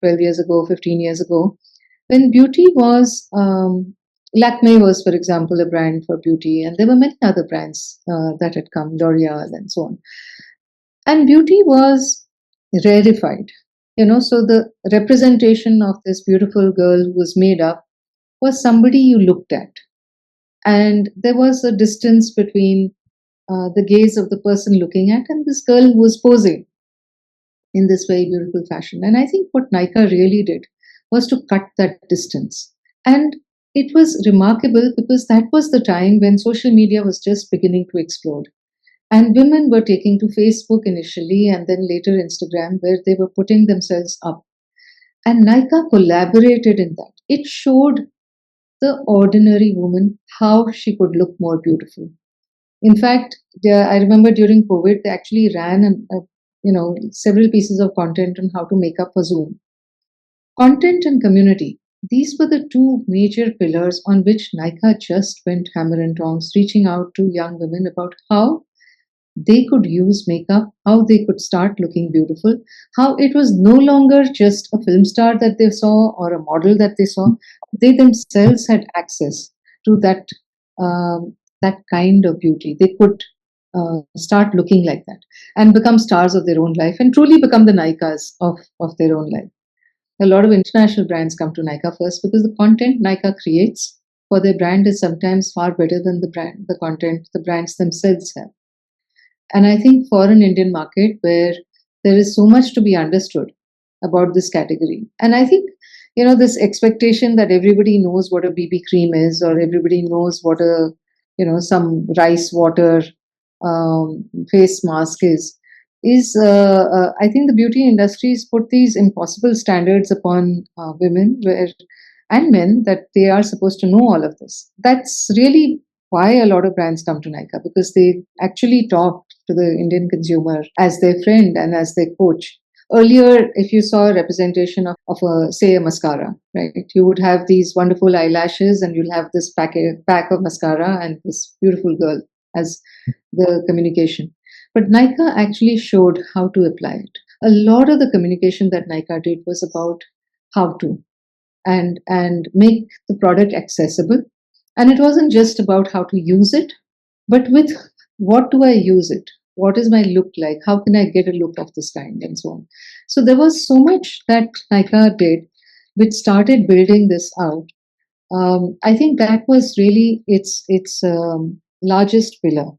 12 years ago, 15 years ago, when beauty was, Lakme was, for example, a brand for beauty, and there were many other brands that had come, L'Oreal and so on. And beauty was rarefied, so the representation of this beautiful girl who was made up was somebody you looked at. And there was a distance between the gaze of the person looking at and this girl who was posing in this very beautiful fashion. And I think what Nykaa really did was to cut that distance. And it was remarkable because that was the time when social media was just beginning to explode. And women were taking to Facebook initially and then later Instagram, where they were putting themselves up. And Nykaa collaborated in that. It showed the ordinary woman how she could look more beautiful. In fact, I remember during COVID, they actually ran several pieces of content on how to make up for Zoom. Content and community. These were the two major pillars on which Nykaa just went hammer and tongs, reaching out to young women about how they could use makeup, how they could start looking beautiful, how it was no longer just a film star that they saw or a model that they saw. They themselves had access to that kind of beauty. They could start looking like that and become stars of their own life and truly become the Nykaas of their own life. A lot of international brands come to Nykaa first because the content Nykaa creates for their brand is sometimes far better than the content the brands themselves have. And I think for an Indian market where there is so much to be understood about this category, and I think, this expectation that everybody knows what a BB cream is or everybody knows what some rice water face mask is I think the beauty industries put these impossible standards upon women and men that they are supposed to know all of this. That's really why a lot of brands come to Nykaa, because they actually talk to the Indian consumer as their friend and as their coach. Earlier, if you saw a representation of say a mascara, right, you would have these wonderful eyelashes and you'll have this pack of mascara and this beautiful girl as the communication. But Nykaa actually showed how to apply it. A lot of the communication that Nykaa did was about how to and make the product accessible. And it wasn't just about how to use it, but with what do I use it? What is my look like? How can I get a look of this kind and so on? So there was so much that Nykaa did, which started building this out. I think that was really its largest pillar.